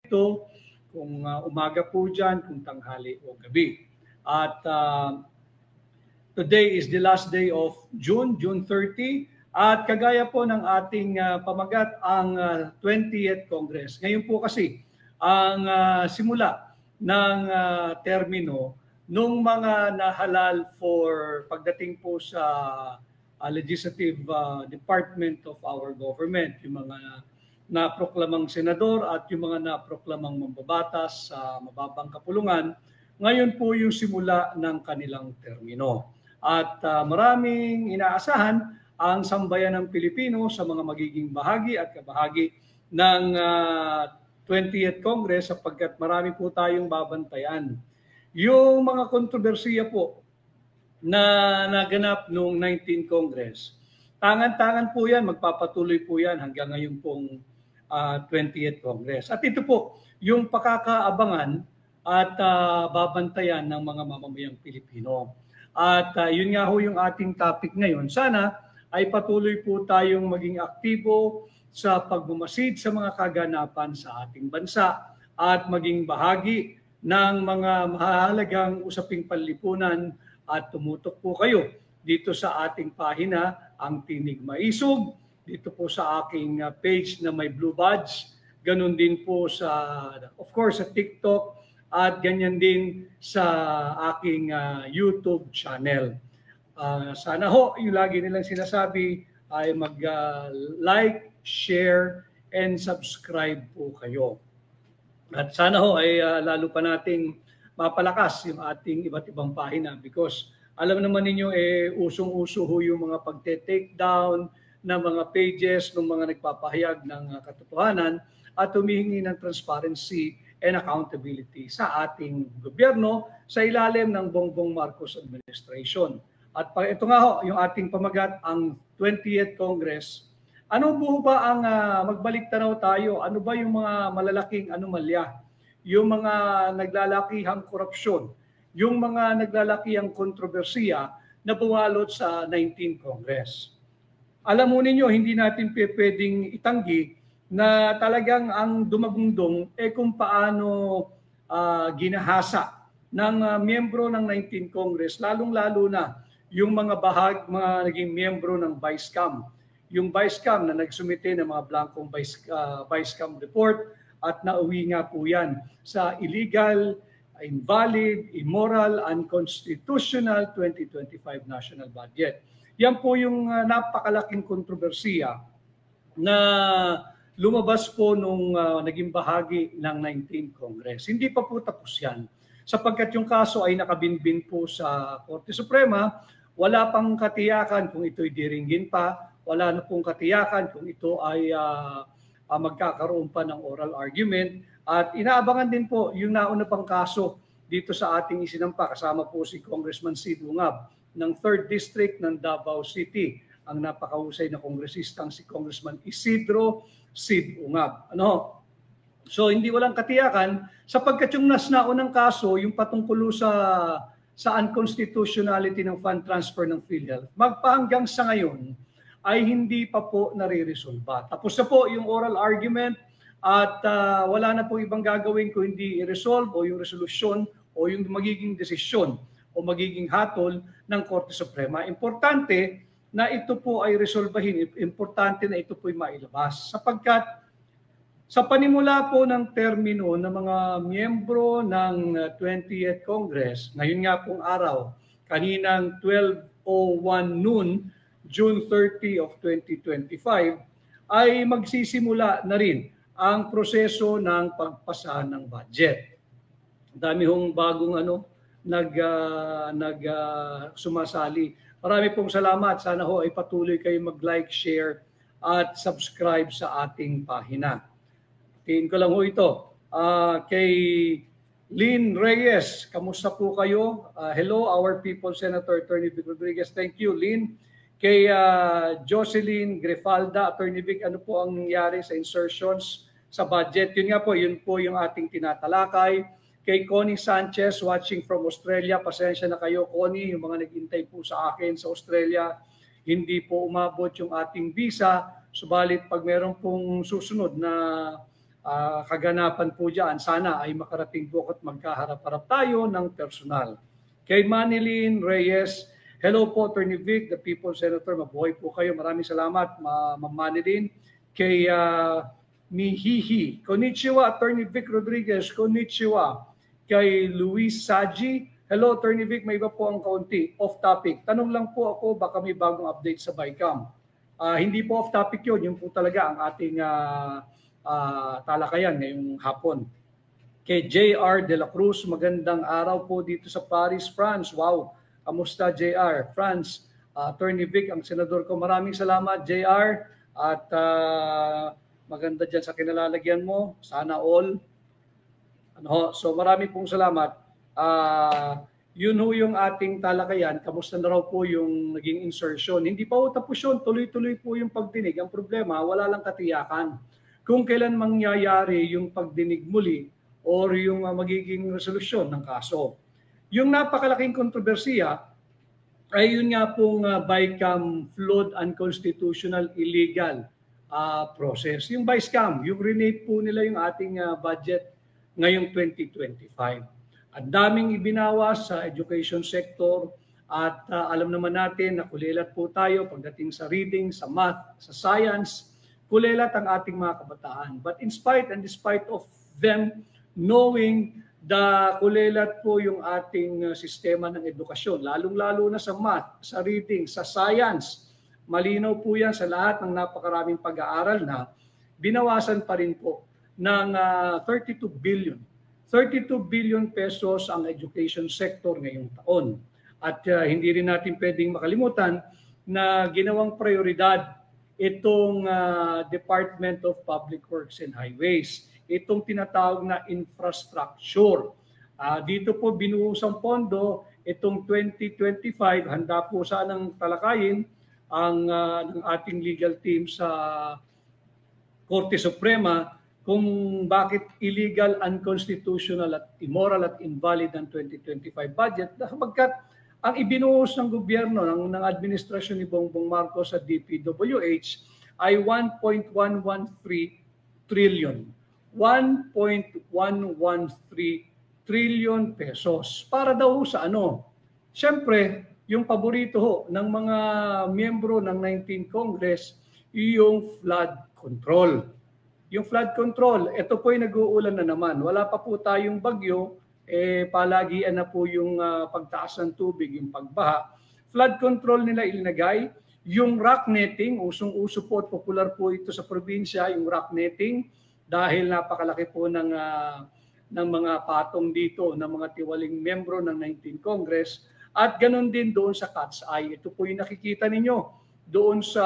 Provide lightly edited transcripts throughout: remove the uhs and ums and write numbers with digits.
ito, kung umaga po dyan, kung tanghali o gabi. At today is the last day of June 30. At kagaya po ng ating pamagat, ang 20th Congress. Ngayon po kasi, ang simula ng termino nung mga nahalal for pagdating po sa legislative department of our government, yung mga naproklamang senador at yung mga naproklamang mambabatas sa mababang kapulungan, ngayon po yung simula ng kanilang termino. At maraming inaasahan ang sambayan ng Pilipino sa mga magiging bahagi at kabahagi ng 20th Congress sapagkat marami po tayong babantayan. Yung mga kontrobersiya po na naganap noong 19th Congress, tangan-tangan po yan, magpapatuloy po yan hanggang ngayon pong 20th Congress. At ito po, yung pakakaabangan at babantayan ng mga mamamayang Pilipino. At yun nga ho yung ating topic ngayon. Sana ay patuloy po tayong maging aktibo sa pagmamasid sa mga kaganapan sa ating bansa at maging bahagi ng mga mahalagang usaping panlipunan at tumutok po kayo dito sa ating pahina, ang Tinig Maisog, dito po sa aking page na may blue badge, ganun din po sa, of course, sa TikTok at ganyan din sa aking YouTube channel. Sana ho, yung lagi nilang sinasabi ay mag-like, share, and subscribe po kayo. At sana ho ay lalo pa nating mapalakas yung ating iba't ibang pahina because alam naman ninyo usong-uso ho yung mga pagte-take down ng mga pages ng mga nagpapahayag ng katotohanan at humihingi ng transparency and accountability sa ating gobyerno sa ilalim ng Bongbong Marcos administration. At ito nga ho, yung ating pamagat, ang 20th Congress. Ano po ba ang magbalik tanaw tayo? Ano ba yung mga malalaking anomalya? Yung mga naglalakihang korupsyon? Yung mga naglalakihang kontrobersiya na bumalot sa 19th Congress? Alam mo ninyo, hindi natin pwedeng itanggi na talagang ang dumagundong kung paano ginahasa ng miyembro ng 19th Congress, lalong-lalo na yung mga naging miyembro ng Vice-Cam. Yung Vice-Cam na nagsumite ng mga blankong Vice-Cam report at nauwi nga po yan sa illegal, invalid, immoral, unconstitutional 2025 national budget. Yan po yung napakalaking kontrobersiya na lumabas po nung naging bahagi ng 19th Congress. Hindi pa po tapos yan. Sapagkat yung kaso ay nakabinbin po sa Korte Suprema, wala pang katiyakan kung ito'y diringgin pa, wala na pong katiyakan kung ito ay magkakaroon pa ng oral argument. At inaabangan din po yung nauna pang kaso dito sa ating isinampa. Kasama po si Congressman Sid Ungab ng 3rd District ng Davao City. Ang napakahusay na kongresistang si Congressman Isidro Sid Ungab. So hindi walang katiyakan sapagkat yung naunang kaso, yung patungkulo sa unconstitutionality ng fund transfer ng PhilHealth, magpahanggang sa ngayon ay hindi pa po nare-resolba. Tapos na po yung oral argument at wala na po ibang gagawin kung hindi i-resolve o yung resolusyon o yung magiging desisyon o magiging hatol ng Korte Suprema. Importante na ito po ay resolbahin. Importante na ito po ay mailabas sapagkat sa panimula po ng termino ng mga miyembro ng 20th Congress, ngayon nga pong araw, kaninang 12:01 noon, June 30 of 2025, ay magsisimula na rin ang proseso ng pagpasa ng budget. Dami hong bagong sumasali. Marami pong salamat. Sana ho ay patuloy kayo mag-like, share at subscribe sa ating pahina. Tiin ko lang ho ito. Kay Lynn Reyes, kamusta po kayo? Hello, our people, Senator Attorney Vic Rodriguez. Thank you, Lynn. Kay Jocelyn Grifalda, Attorney Vic, ano po ang nangyari sa insertions sa budget? Yun nga po, yun po yung ating tinatalakay. Kay Connie Sanchez, watching from Australia, pasensya na kayo, Connie, yung mga naghintay po sa akin sa Australia, hindi po umabot yung ating visa. Subalit pag meron pong susunod na kaganapan po dyan. Sana ay makarating po at magkaharap-harap tayo ng personal. Kay Manilyn Reyes, hello po, Attorney Vic, the People's Senator. Mabuhay po kayo. Maraming salamat, Ma'am Manilyn. Kay Mihihi, konnichiwa, Attorney Vic Rodriguez. Konnichiwa. Kay Luis Saji, hello, Attorney Vic, may iba po ang kaunti. Off topic. Tanong lang po ako, baka may bagong update sa BICAM. Hindi po off topic yun. Yun po talaga ang ating talakayan ngayong hapon. Kay JR De La Cruz, magandang araw po dito sa Paris, France. Wow, kamusta JR? France, Attorney Vic, ang senador ko. Maraming salamat JR at maganda dyan sa kinalalagyan mo. Sana all. So marami pong salamat. Yun ho yung ating talakayan. Kamusta na raw po yung naging insertion? Hindi pa po tapos yun. Tuloy-tuloy po yung pagdinig. Ang problema, wala lang katiyakan. Kung kailan mangyayari yung pagdinig muli or yung magiging resolusyon ng kaso. Yung napakalaking kontrobersiya ay yun nga pong BICAM flawed, unconstitutional, illegal process. Yung BICAM, yung renate po nila yung ating budget ngayong 2025. Ang daming ibinawas sa education sector at alam naman natin na kulilat po tayo pagdating sa reading, sa math, sa science, kulilat ang ating mga kabataan. But in spite and despite of them knowing na kulilat po yung ating sistema ng edukasyon, lalong-lalo na sa math, sa reading, sa science, malinaw po yan sa lahat ng napakaraming pag-aaral na binawasan pa rin po ng 32 billion pesos ang education sector ngayong taon. At hindi rin natin pwedeng makalimutan na ginawang prioridad itong Department of Public Works and Highways, itong tinatawag na infrastructure. Dito po binuhusang pondo itong 2025, handa po sanang talakayin ng ating legal team sa Korte Suprema kung bakit illegal, unconstitutional at immoral at invalid ang 2025 budget, sapagkat ang ibinuhos ng gobyerno ng administrasyon ni Bongbong Marcos sa DPWH ay 1.113 trillion. 1.113 trillion pesos. Para daw sa ano? Siyempre, yung paborito ho ng mga miyembro ng 19th Congress, yung flood control. Yung flood control, ito po ay nag-uulan na naman. Wala pa po tayong bagyo, palagian na po yung pagtaas ng tubig, yung pagbaha. Flood control nila ilinagay. Yung rock netting, usong-uso po at popular po ito sa probinsya, yung rock netting, dahil napakalaki po ng mga patong dito, ng mga tiwaling membro ng 19th Congress. At ganun din doon sa Cat's Eye. Ito po yung nakikita ninyo doon sa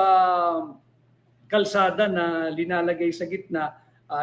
kalsada na linalagay sa gitna.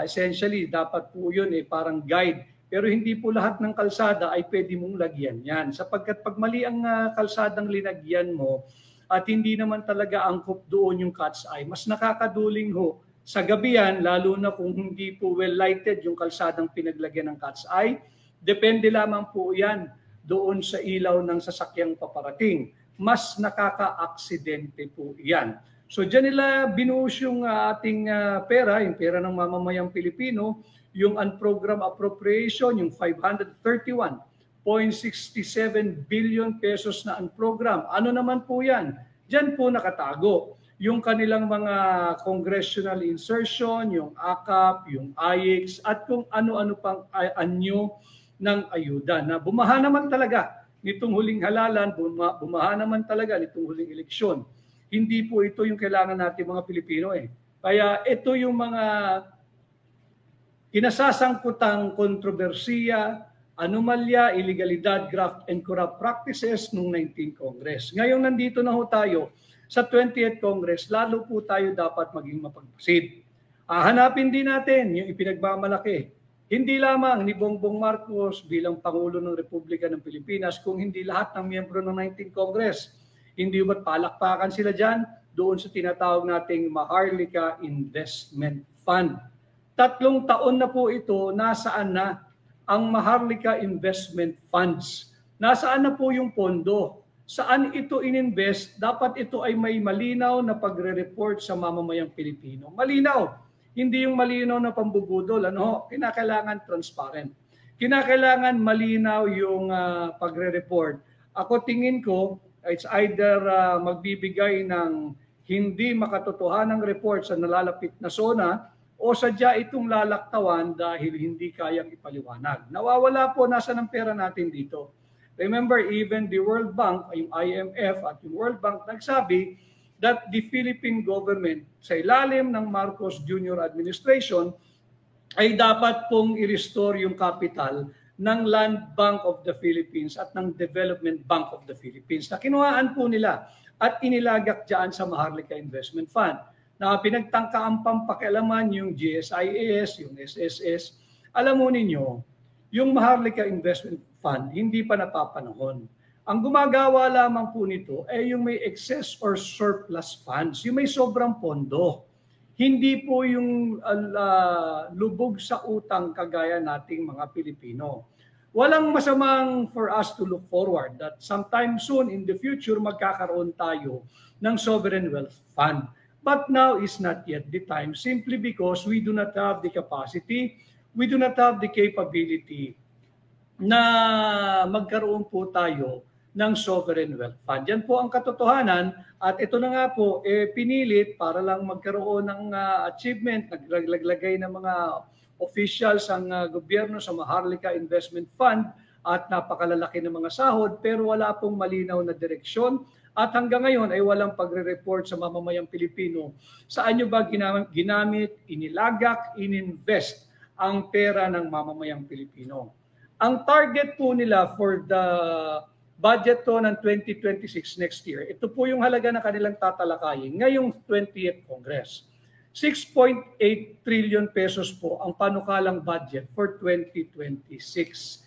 Essentially, dapat po yun parang guide. Pero hindi po lahat ng kalsada ay pwede mong lagyan yan. Sapagkat pag mali ang kalsadang linagyan mo at hindi naman talaga angkop doon yung Cat's Eye, mas nakakaduling ho sa gabi yan, lalo na kung hindi po well lighted yung kalsadang pinaglagyan ng Cat's Eye. Depende lamang po yan doon sa ilaw ng sasakyang paparating. Mas nakaka-aksidente po yan. So dyan nila binuhos yung ating pera, yung pera ng mamamayang Pilipino, yung unprogrammed appropriation, yung 531.67 billion pesos na unprogrammed. Ano naman po yan? Dyan po nakatago yung kanilang mga congressional insertion, yung AKAP, yung AIX, at kung ano-ano pang anyo ng ayuda na bumaha naman talaga nitong huling halalan, bumaha naman talaga nitong huling eleksyon. Hindi po ito yung kailangan natin mga Pilipino Kaya ito yung mga kinasasangkutang kontrobersiya, anomalya, illegalidad, graft, and corrupt practices noong 19th Congress. Ngayon nandito na ho tayo sa 20th Congress, lalo po tayo dapat maging mapagpasid. Hanapin din natin yung ipinagmamalaki. Hindi lamang ni Bongbong Marcos bilang Pangulo ng Republika ng Pilipinas, kung hindi lahat ng miyembro ng 19th Congress. Hindi ba't palakpakan sila dyan doon sa tinatawag nating Maharlika Investment Fund. 3 taon na po ito, nasaan na ang Maharlika Investment Funds? Nasaan na po yung pondo? Saan ito ininvest? Dapat ito ay may malinaw na pagre-report sa mamamayang Pilipino. Malinaw. Hindi yung malinaw na pambubudol. Ano? Kinakailangan transparent. Kinakailangan malinaw yung pagre-report. Ako tingin ko, it's either magbibigay ng hindi makatotohanang report sa nalalapit na zona o sadya itong lalaktawan dahil hindi kayang ipaliwanag. Nawawala po nasa ng pera natin dito. Remember, even the World Bank, yung IMF at yung World Bank nagsabi that the Philippine government sa ilalim ng Marcos Jr. administration ay dapat pong i-restore yung capital ng Land Bank of the Philippines at ng Development Bank of the Philippines na kinuhaan po nila at inilagak dyan sa Maharlika Investment Fund na pinagtangkaan pampakialaman yung GSIS, yung SSS. Alam mo ninyo, yung Maharlika Investment Fund hindi pa napapanahon. Ang gumagawa lamang po nito ay yung may excess or surplus funds, yung may sobrang pondo. Hindi po yung lubog sa utang kagaya nating mga Pilipino. Walang masamang for us to look forward that sometime soon in the future magkakaroon tayo ng sovereign wealth fund. But now is not yet the time simply because we do not have the capacity, we do not have the capability na magkaroon po tayo ng sovereign wealth fund. Yan po ang katotohanan at ito na nga po pinilit para lang magkaroon ng achievement, naglaglagay ng mga officials ang gobyerno sa Maharlika Investment Fund at napakalalaki ng mga sahod pero wala pong malinaw na direksyon at hanggang ngayon ay walang pagre-report sa mamamayang Pilipino. Saan nyo ba ginamit, inilagak, ininvest ang pera ng mamamayang Pilipino? Ang target po nila for the budget to ng 2026 next year, ito po yung halaga na kanilang tatalakayin ngayong 20th Congress. 6.8 trillion pesos po ang panukalang budget for 2026.